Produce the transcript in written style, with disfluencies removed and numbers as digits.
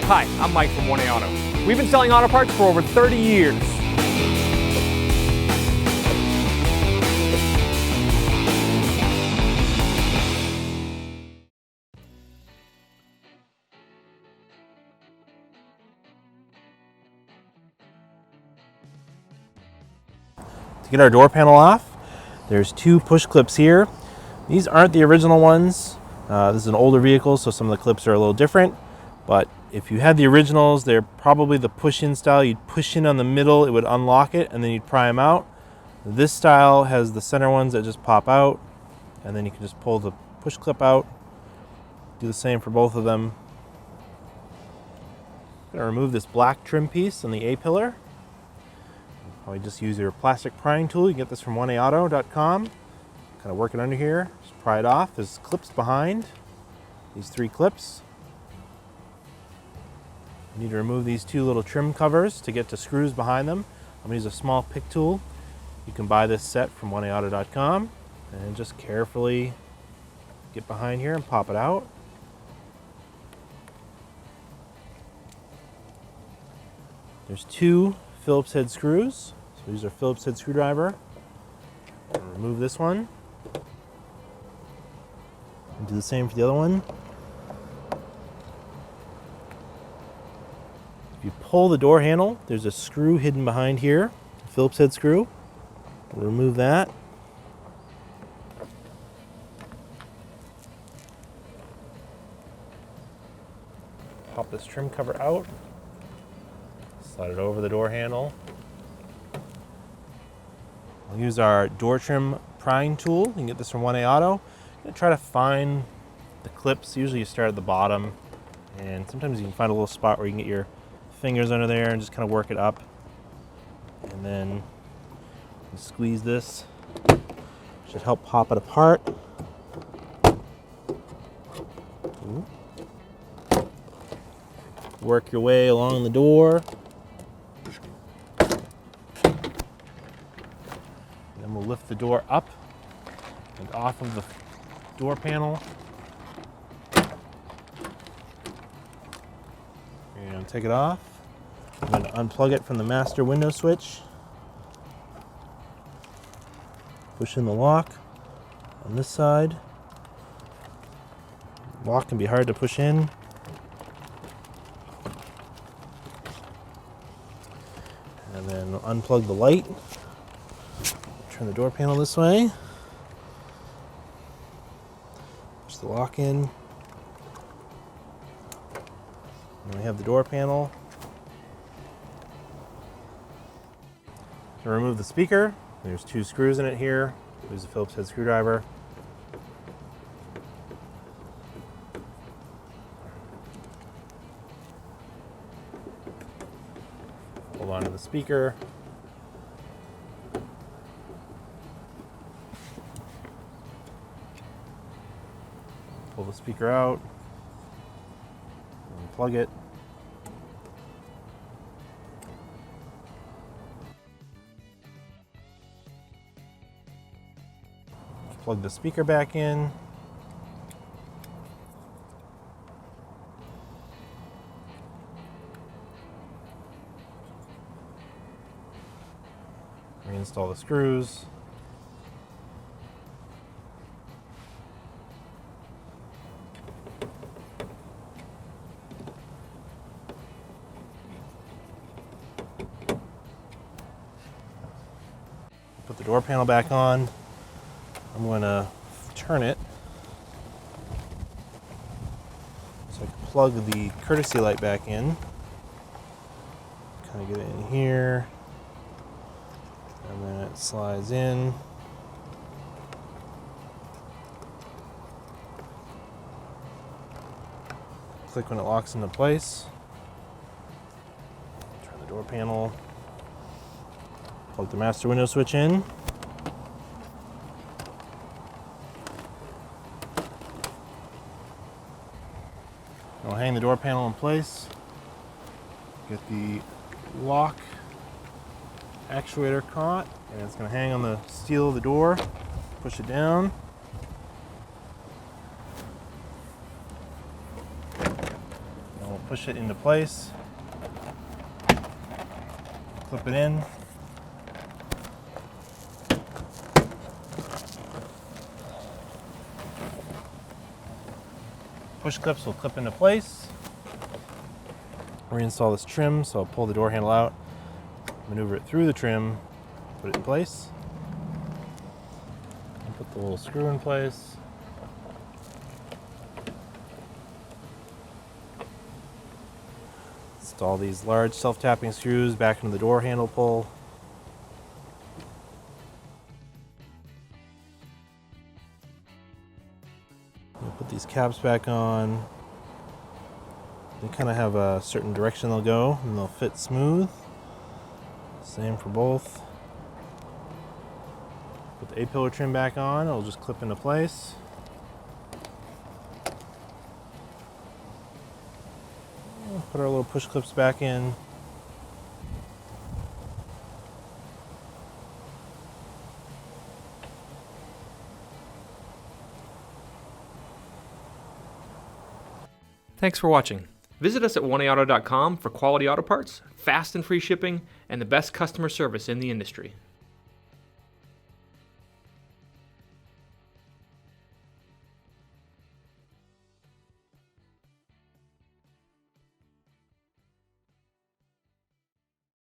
Hi, I'm Mike from 1A Auto. We've been selling auto parts for over 30 years. To get our door panel off, there's two push clips here. These aren't the original ones. This is an older vehicle, so some of the clips are a little different. But if you had the originals, they're probably the push-in style. You'd push in on the middle, it would unlock it, and then you'd pry them out. This style has the center ones that just pop out, and then you can just pull the push clip out. Do the same for both of them. I'm going to remove this black trim piece on the A-pillar. Probably just use your plastic prying tool. You can get this from 1aauto.com. Kind of work it under here. Just pry it off. There's clips behind. These three clips. You need to remove these two little trim covers to get to screws behind them. I'm going to use a small pick tool. You can buy this set from 1aauto.com and just carefully get behind here and pop it out. There's two Phillips head screws. So use our Phillips head screwdriver. Remove this one. And do the same for the other one. If you pull the door handle, there's a screw hidden behind here, a Phillips head screw. We'll remove that. Pop this trim cover out. Slide it over the door handle. We'll use our door trim prying tool. You can get this from 1A Auto. I'm going to try to find the clips. Usually you start at the bottom, and sometimes you can find a little spot where you can get your fingers under there and just kind of work it up. And then you squeeze this. Should help pop it apart. Ooh. Work your way along the door. Then we'll lift the door up and off of the door panel. And take it off. I'm going to unplug it from the master window switch. Push in the lock on this side. Lock can be hard to push in. And then unplug the light. Turn the door panel this way. Push the lock in. And we have the door panel. To remove the speaker, there's two screws in it here. Use a Phillips head screwdriver. Hold on to the speaker. Pull the speaker out. Unplug it. Plug the speaker back in. Reinstall the screws. Put the door panel back on. I'm going to turn it so I can plug the courtesy light back in. Kind of get it in here, and then it slides in. Click when it locks into place. Turn the door panel. Plug the master window switch in. I'll hang the door panel in place. Get the lock actuator caught, and it's going to hang on the steel of the door. Push it down. push it into place, clip it in. Push clips will clip into place. Reinstall this trim, so I'll pull the door handle out, maneuver it through the trim, put it in place, and put the little screw in place. Install these large self-tapping screws back into the door handle pull. We'll put these caps back on. They kind of have a certain direction they'll go and they'll fit smooth. Same for both. Put the A-pillar trim back on, it'll just clip into place. Put our little push clips back in. Thanks for watching. Visit us at 1AAuto.com for quality auto parts, fast and free shipping, and the best customer service in the industry.